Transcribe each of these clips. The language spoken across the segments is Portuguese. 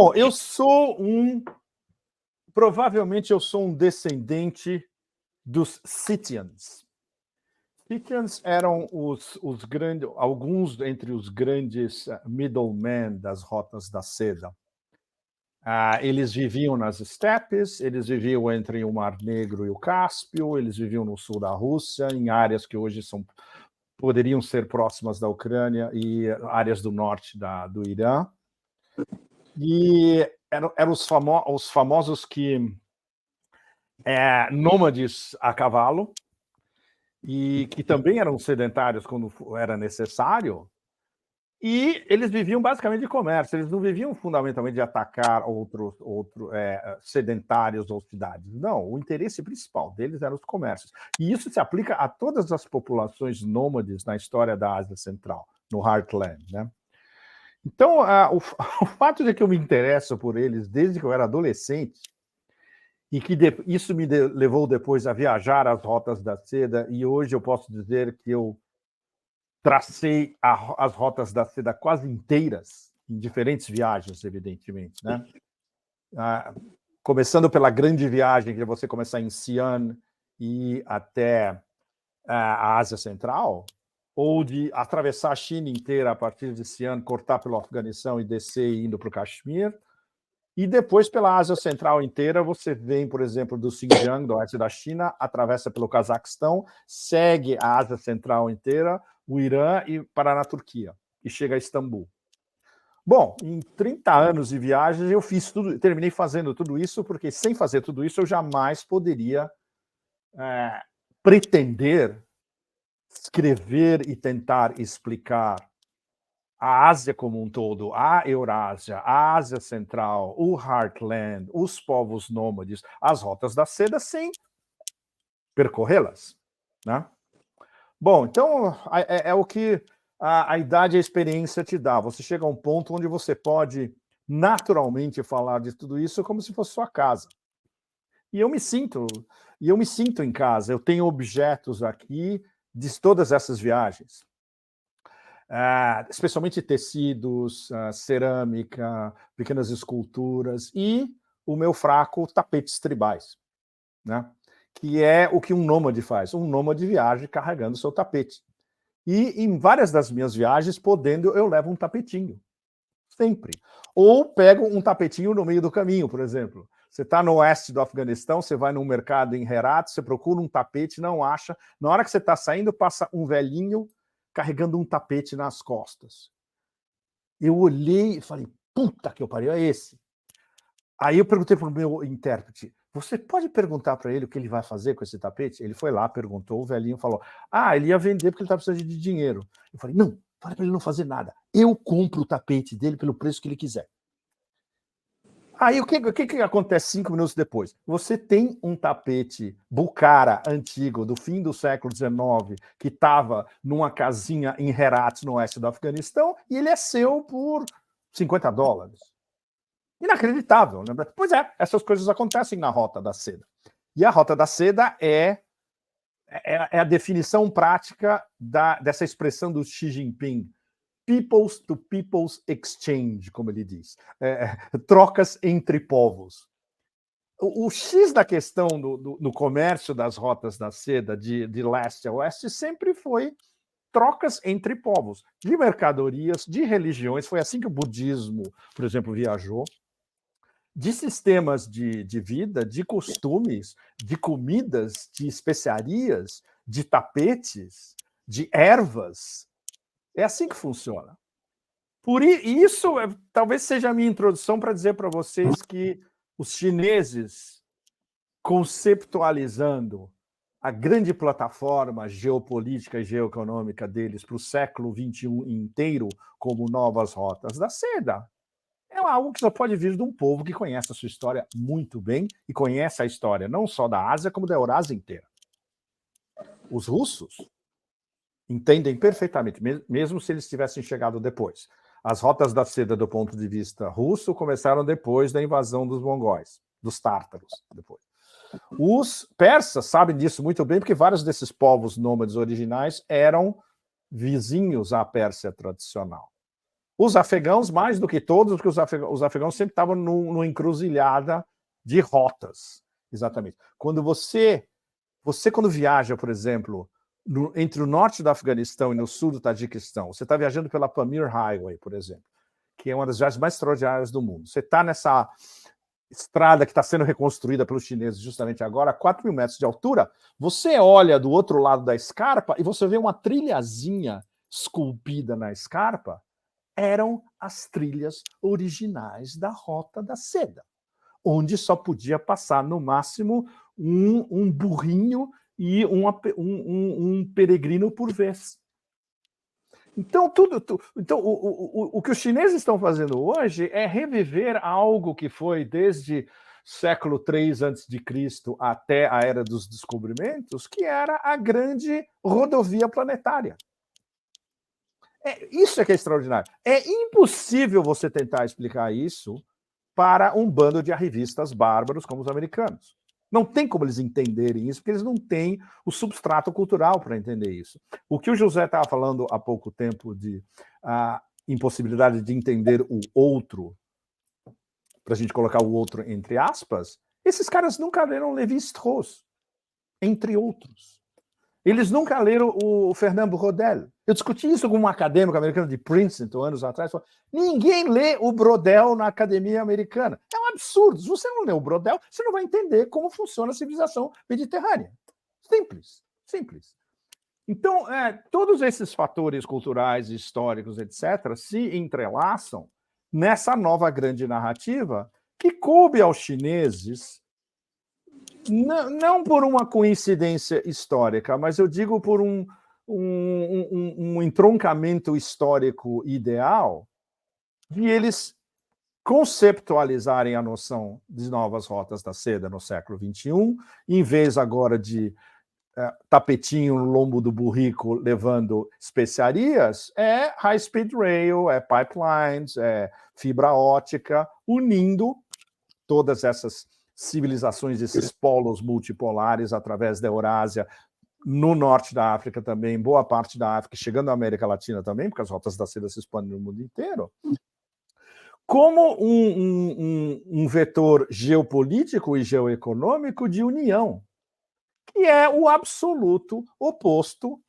Bom, provavelmente eu sou um descendente dos Scythians. Scythians eram os grandes, alguns entre os grandes middlemen das rotas da seda. Eles viviam nas estepes, eles viviam entre o Mar Negro e o Cáspio, eles viviam no sul da Rússia, em áreas que hoje poderiam ser próximas da Ucrânia e áreas do norte do Irã. E eram os famosos nômades a cavalo, e que também eram sedentários quando era necessário, e eles viviam basicamente de comércio, eles não viviam fundamentalmente de atacar outros sedentários ou cidades. Não, o interesse principal deles eram os comércios. E isso se aplica a todas as populações nômades na história da Ásia Central, no Heartland, né? Então, o fato de que eu me interesso por eles desde que eu era adolescente, e que isso me levou depois a viajar as rotas da seda, e hoje eu posso dizer que eu tracei as rotas da seda quase inteiras, em diferentes viagens, evidentemente, né? Começando pela grande viagem, que é você começar em Xi'an e ir até a Ásia Central, ou de atravessar a China inteira a partir de Xi'an, cortar pelo Afeganistão e descer indo para o Caxemir, e depois pela Ásia Central inteira, você vem, por exemplo, do Xinjiang, do oeste da China, atravessa pelo Cazaquistão, segue a Ásia Central inteira, o Irã e parar na Turquia, e chega a Istambul. Bom, em 30 anos de viagens, eu terminei fazendo tudo isso, porque sem fazer tudo isso, eu jamais poderia pretender escrever e tentar explicar a Ásia como um todo, a Eurásia, a Ásia Central, o Heartland, os povos nômades, as rotas da seda, sem percorrê-las, né? Bom, então é o que a idade e a experiência te dá. Você chega a um ponto onde você pode naturalmente falar de tudo isso como se fosse sua casa. E eu me sinto em casa. Eu tenho objetos aqui de todas essas viagens. Especialmente tecidos, cerâmica, pequenas esculturas e o meu fraco, tapetes tribais, né? Que é o que um nômade faz. Um nômade viaja carregando seu tapete. E em várias das minhas viagens, eu levo um tapetinho. Sempre. Ou pego um tapetinho no meio do caminho, por exemplo. Você está no oeste do Afeganistão, você vai num mercado em Herat, você procura um tapete, não acha. Na hora que você está saindo, passa um velhinho carregando um tapete nas costas. Eu olhei e falei, puta que eu pariu, é esse. Aí eu perguntei para o meu intérprete, você pode perguntar para ele o que ele vai fazer com esse tapete? Ele foi lá, perguntou, o velhinho falou, ele ia vender porque ele está precisando de dinheiro. Eu falei, não, fala para ele não fazer nada. Eu compro o tapete dele pelo preço que ele quiser. Aí o que acontece 5 minutos depois? Você tem um tapete Bukhara antigo, do fim do século XIX, que estava numa casinha em Herat, no oeste do Afeganistão, e ele é seu por $50. Inacreditável, né? Pois é, essas coisas acontecem na Rota da Seda. E a Rota da Seda é a definição prática dessa expressão do Xi Jinping, peoples to peoples exchange, como ele diz, trocas entre povos. O X da questão no comércio das rotas da seda de leste a oeste sempre foi trocas entre povos, de mercadorias, de religiões. Foi assim que o budismo, por exemplo, viajou, de sistemas de vida, de costumes, de comidas, de especiarias, de tapetes, de ervas. É assim que funciona. Por isso, talvez seja a minha introdução para dizer para vocês que os chineses, conceptualizando a grande plataforma geopolítica e geoeconômica deles para o século XXI inteiro como novas rotas da seda, é algo que só pode vir de um povo que conhece a sua história muito bem e conhece a história não só da Ásia, como da Eurásia inteira. Os russos entendem perfeitamente, mesmo se eles tivessem chegado depois. As rotas da seda, do ponto de vista russo, começaram depois da invasão dos mongóis, dos tártaros, depois. Os persas sabem disso muito bem, porque vários desses povos nômades originais eram vizinhos à Pérsia tradicional. Os afegãos, mais do que todos, porque os afegãos sempre estavam numa encruzilhada de rotas. Exatamente. Quando você quando viaja, por exemplo, entre o norte do Afeganistão e no sul do Tajiquistão, você está viajando pela Pamir Highway, por exemplo, que é uma das viagens mais extraordinárias do mundo. Você está nessa estrada que está sendo reconstruída pelos chineses justamente agora, a 4.000 metros de altura, você olha do outro lado da escarpa e você vê uma trilhazinha esculpida na escarpa, eram as trilhas originais da Rota da Seda, onde só podia passar, no máximo, um burrinho e um peregrino por vez. Então, o que os chineses estão fazendo hoje é reviver algo que foi desde século III a.C. até a Era dos Descobrimentos, que era a grande rodovia planetária. Isso é que é extraordinário. É impossível você tentar explicar isso para um bando de arrivistas bárbaros como os americanos. Não tem como eles entenderem isso, porque eles não têm o substrato cultural para entender isso. O que o José estava falando há pouco tempo de impossibilidade de entender o outro, para a gente colocar o outro entre aspas, esses caras nunca leram Lévi-Strauss, entre outros. Eles nunca leram o Fernand Braudel. Eu discuti isso com um acadêmico americano de Princeton, anos atrás. Falou, ninguém lê o Braudel na academia americana. É um absurdo. Se você não lê o Braudel, você não vai entender como funciona a civilização mediterrânea. Simples, simples. Então, todos esses fatores culturais, históricos, etc., se entrelaçam nessa nova grande narrativa que coube aos chineses, não por uma coincidência histórica, mas eu digo por um entroncamento histórico ideal de eles conceptualizarem a noção de novas rotas da seda no século XXI, em vez agora de tapetinho no lombo do burrico levando especiarias, é high-speed rail, é pipelines, é fibra ótica, unindo todas essas civilizações, esses polos multipolares através da Eurásia, no norte da África também, boa parte da África, chegando à América Latina também, porque as rotas da seda se expandem no mundo inteiro, como um vetor geopolítico e geoeconômico de união, que é o absoluto oposto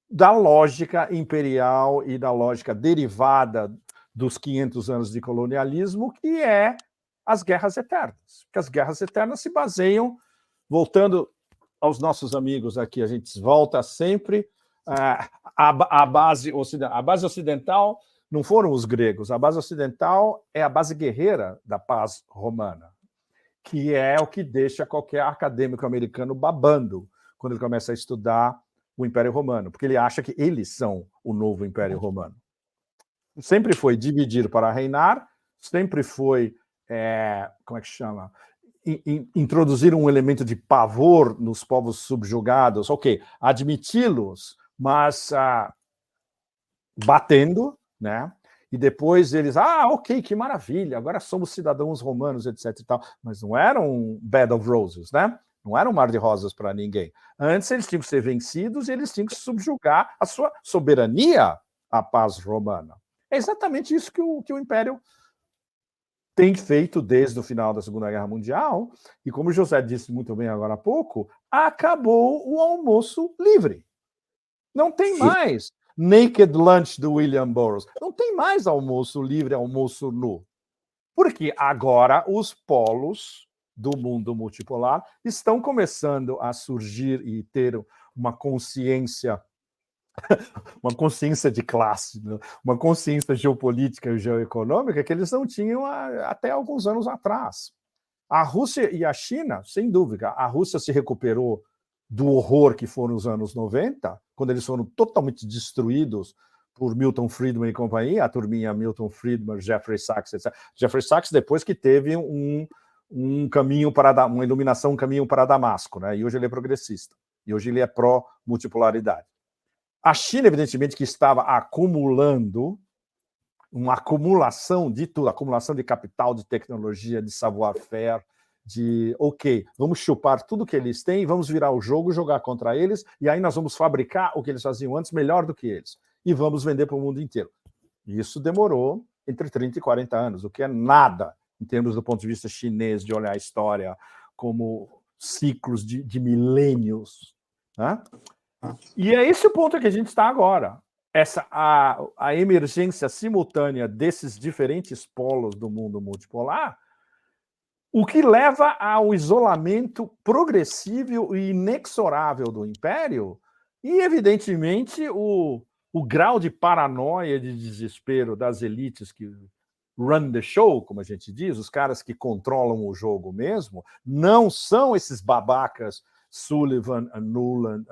da lógica imperial e da lógica derivada dos 500 anos de colonialismo, que é as guerras eternas. Porque as guerras eternas se baseiam, voltando aos nossos amigos aqui, a gente volta sempre a base ocidental não foram os gregos, a base ocidental é a base guerreira da paz romana, que é o que deixa qualquer acadêmico americano babando quando ele começa a estudar o Império Romano, porque ele acha que eles são o novo Império Romano. Sempre foi dividir para reinar, sempre foi, como é que chama? Introduzir um elemento de pavor nos povos subjugados, ok, admiti-los, mas batendo, né? E depois eles, ok, que maravilha, agora somos cidadãos romanos, etc e tal. Mas não era um bed of roses, né? Não era um mar de rosas para ninguém. Antes eles tinham que ser vencidos e eles tinham que subjugar a sua soberania à paz romana. É exatamente isso que o Império tem feito desde o final da Segunda Guerra Mundial, e como o José disse muito bem agora há pouco, acabou o almoço livre. Não tem mais naked lunch do William Burroughs. Não tem mais almoço livre, almoço nu. Porque agora os polos do mundo multipolar estão começando a surgir e ter uma consciência de classe, uma consciência geopolítica e geoeconômica que eles não tinham até alguns anos atrás. A Rússia e a China, sem dúvida, a Rússia se recuperou do horror que foram os anos 90, quando eles foram totalmente destruídos por Milton Friedman e companhia, a turminha Milton Friedman, Jeffrey Sachs, etc. Jeffrey Sachs, depois que teve um caminho para uma iluminação, um caminho para Damasco, né? E hoje ele é progressista, e hoje ele é pró-multipolaridade. A China, evidentemente, que estava acumulando uma acumulação de tudo, acumulação de capital, de tecnologia, de savoir-faire, de, ok, vamos chupar tudo que eles têm, vamos virar o jogo, jogar contra eles, e aí nós vamos fabricar o que eles faziam antes melhor do que eles, e vamos vender para o mundo inteiro. E isso demorou entre 30 e 40 anos, o que é nada em termos do ponto de vista chinês, de olhar a história como ciclos de milênios. Né? E é esse o ponto que a gente está agora. A emergência simultânea desses diferentes polos do mundo multipolar, o que leva ao isolamento progressivo e inexorável do império e, evidentemente, o grau de paranoia, de desespero das elites que run the show, como a gente diz, os caras que controlam o jogo mesmo, não são esses babacas Sullivan, Nuland,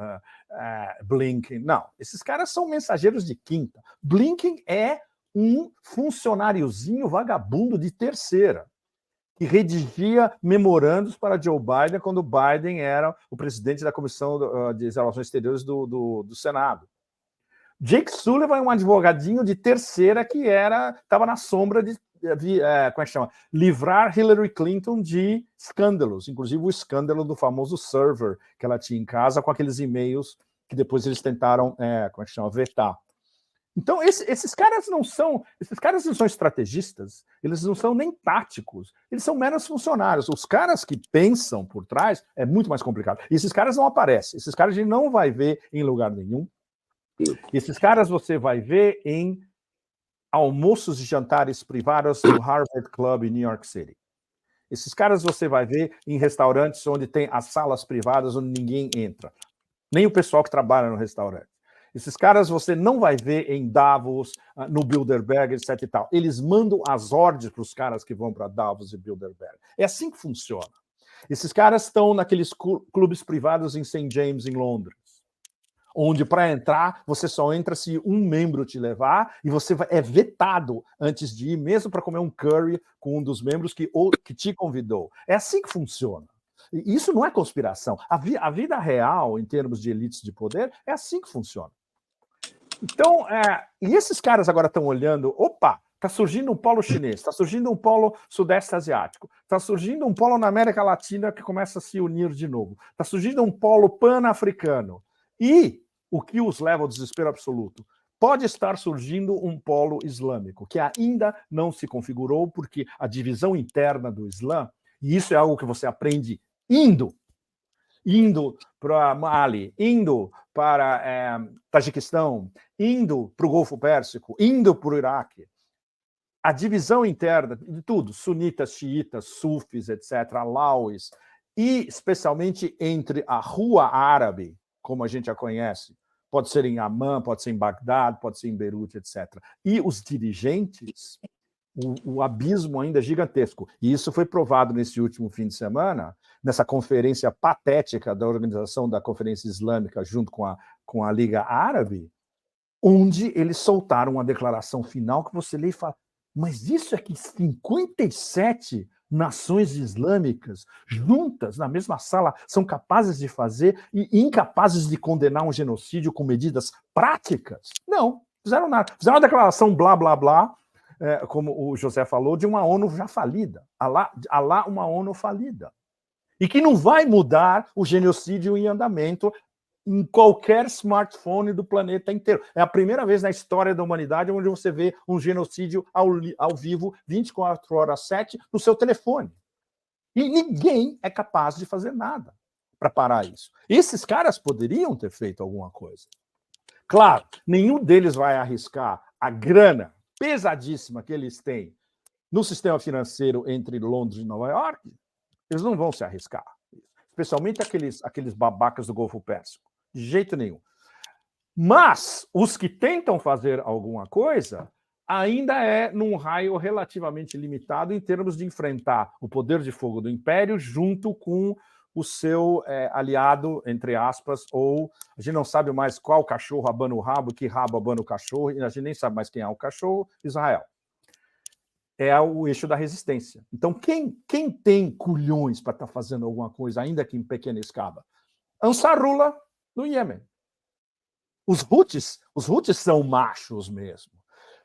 Blinken. Não, esses caras são mensageiros de quinta. Blinken é um funcionáriozinho vagabundo de terceira, que redigia memorandos para Joe Biden quando Biden era o presidente da Comissão de Relações Exteriores do Senado. Jake Sullivan é um advogadinho de terceira que estava na sombra de como é que chama? Livrar Hillary Clinton de escândalos, inclusive o escândalo do famoso server que ela tinha em casa com aqueles e-mails que depois eles tentaram como é que chama? Vetar. Então, esses caras não são estrategistas, eles não são nem táticos, eles são meros funcionários. Os caras que pensam por trás é muito mais complicado. E esses caras não aparecem, esses caras a gente não vai ver em lugar nenhum. Esses caras você vai ver em almoços e jantares privados no Harvard Club em New York City. Esses caras você vai ver em restaurantes onde tem as salas privadas onde ninguém entra, nem o pessoal que trabalha no restaurante. Esses caras você não vai ver em Davos, no Bilderberg, etc. e tal. Eles mandam as ordens para os caras que vão para Davos e Bilderberg. É assim que funciona. Esses caras estão naqueles clubes privados em St. James, em Londres, onde para entrar você só entra se um membro te levar e você é vetado antes de ir, mesmo para comer um curry com um dos membros que te convidou. É assim que funciona. E isso não é conspiração. A vida real, em termos de elites de poder, é assim que funciona. Então, e esses caras agora estão olhando, opa, está surgindo um polo chinês, está surgindo um polo sudeste asiático, está surgindo um polo na América Latina que começa a se unir de novo, está surgindo um polo pan-africano. E o que os leva ao desespero absoluto? Pode estar surgindo um polo islâmico, que ainda não se configurou, porque a divisão interna do Islã, e isso é algo que você aprende indo para Mali, indo para Tajiquistão, indo para o Golfo Pérsico, indo para o Iraque. A divisão interna de tudo, sunitas, xiitas, sufis, etc., alauis, e especialmente entre a rua árabe, como a gente a conhece, pode ser em Amman, pode ser em Bagdá, pode ser em Beirute, etc., e os dirigentes, o abismo ainda é gigantesco. E isso foi provado nesse último fim de semana, nessa conferência patética da Organização da Conferência Islâmica junto com a Liga Árabe, onde eles soltaram uma declaração final que você lê e fala, mas isso é que 57 nações islâmicas juntas na mesma sala são capazes de fazer e incapazes de condenar um genocídio com medidas práticas? Não, fizeram nada. Fizeram uma declaração blá, blá, blá, como o José falou, de uma ONU já falida. Alá uma ONU falida. E que não vai mudar o genocídio em andamento em qualquer smartphone do planeta inteiro. É a primeira vez na história da humanidade onde você vê um genocídio ao vivo, 24 horas 7, no seu telefone. E ninguém é capaz de fazer nada para parar isso. Esses caras poderiam ter feito alguma coisa. Claro, nenhum deles vai arriscar a grana pesadíssima que eles têm no sistema financeiro entre Londres e Nova York. Eles não vão se arriscar. Especialmente aqueles babacas do Golfo Pérsico. De jeito nenhum. Mas os que tentam fazer alguma coisa ainda é num raio relativamente limitado em termos de enfrentar o poder de fogo do Império junto com o seu aliado, entre aspas, ou a gente não sabe mais qual cachorro abana o rabo, que rabo abana o cachorro, e a gente nem sabe mais quem é o cachorro, Israel. É o eixo da resistência. Então, quem tem culhões para estar fazendo alguma coisa, ainda que em pequena escala? Ansarullah, no Iêmen. Os Houthis são machos mesmo.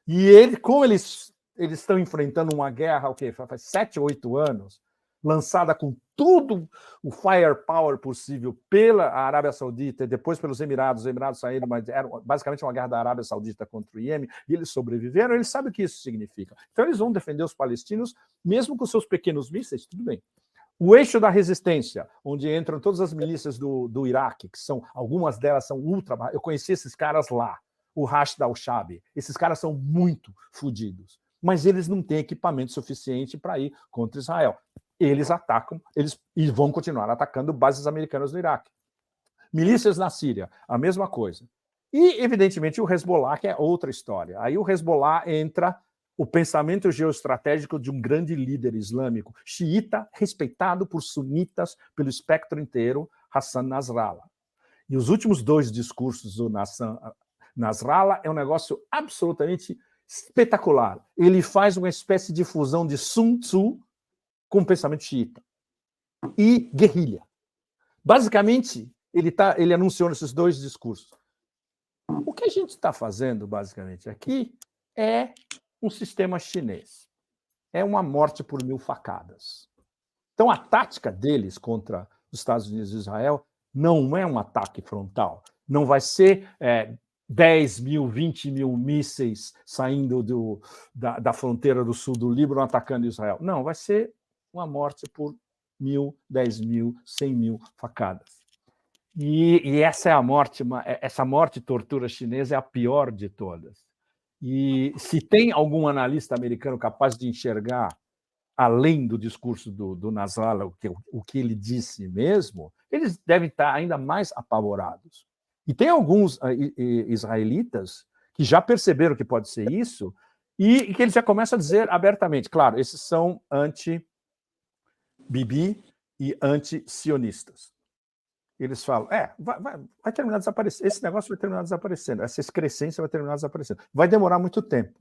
E como eles estão enfrentando uma guerra, faz 7, 8 anos, lançada com tudo o firepower possível pela Arábia Saudita e depois pelos Emirados. Os Emirados saíram, mas era basicamente uma guerra da Arábia Saudita contra o Iêmen, e eles sobreviveram, eles sabem o que isso significa. Então eles vão defender os palestinos, mesmo com seus pequenos mísseis, tudo bem. O eixo da resistência, onde entram todas as milícias do Iraque, que são, algumas delas são ultra... Eu conheci esses caras lá, o Rashid al-Shabi. Esses caras são muito fodidos, mas eles não têm equipamento suficiente para ir contra Israel. Eles atacam, e vão continuar atacando bases americanas no Iraque. Milícias na Síria, a mesma coisa. E, evidentemente, o Hezbollah, que é outra história. Aí o Hezbollah entra o pensamento geoestratégico de um grande líder islâmico, xiita, respeitado por sunitas, pelo espectro inteiro, Hassan Nasrallah. E os últimos 2 discursos do Hassan Nasrallah é um negócio absolutamente espetacular. Ele faz uma espécie de fusão de Sun Tzu com pensamento xiita e guerrilha. Basicamente, ele anunciou nesses 2 discursos. O que a gente está fazendo, basicamente, aqui é um sistema chinês. É uma morte por 1000 facadas. Então, a tática deles contra os Estados Unidos e Israel não é um ataque frontal. Não vai ser 10 mil, 20 mil mísseis saindo da fronteira do sul do Líbano atacando Israel. Não, vai ser uma morte por 1000, 10 mil, 100 mil facadas. E essa é a morte, essa morte e tortura chinesa é a pior de todas. E se tem algum analista americano capaz de enxergar além do discurso do Nasrallah, o que ele disse mesmo, eles devem estar ainda mais apavorados. E tem alguns israelitas que já perceberam que pode ser isso e que eles já começam a dizer abertamente, claro, esses são anti-Bibi e anti-sionistas. Eles falam, vai terminar desaparecendo, esse negócio vai terminar desaparecendo, essa excrescência vai terminar desaparecendo. Vai demorar muito tempo.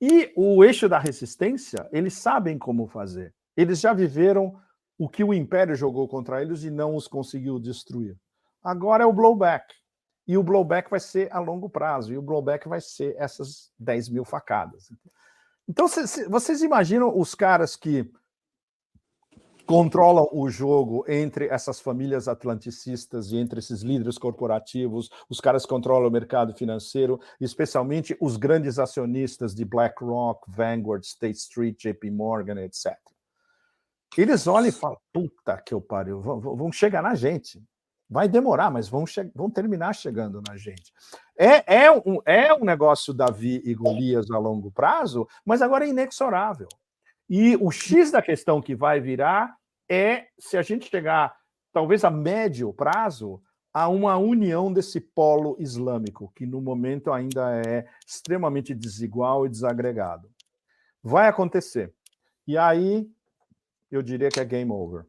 E o eixo da resistência, eles sabem como fazer. Eles já viveram o que o Império jogou contra eles e não os conseguiu destruir. Agora é o blowback. E o blowback vai ser a longo prazo. E o blowback vai ser essas 10 mil facadas. Então, vocês imaginam os caras que controlam o jogo entre essas famílias atlanticistas e entre esses líderes corporativos, os caras que controlam o mercado financeiro, especialmente os grandes acionistas de BlackRock, Vanguard, State Street, JP Morgan, etc. Eles olham e falam, puta que eu pariu, vão chegar na gente. Vai demorar, mas vão terminar chegando na gente. É um negócio Davi e Golias a longo prazo, mas agora é inexorável. E o X da questão que vai virar é se a gente chegar, talvez a médio prazo, a uma união desse polo islâmico, que no momento ainda é extremamente desigual e desagregado. Vai acontecer. E aí, eu diria que é game over.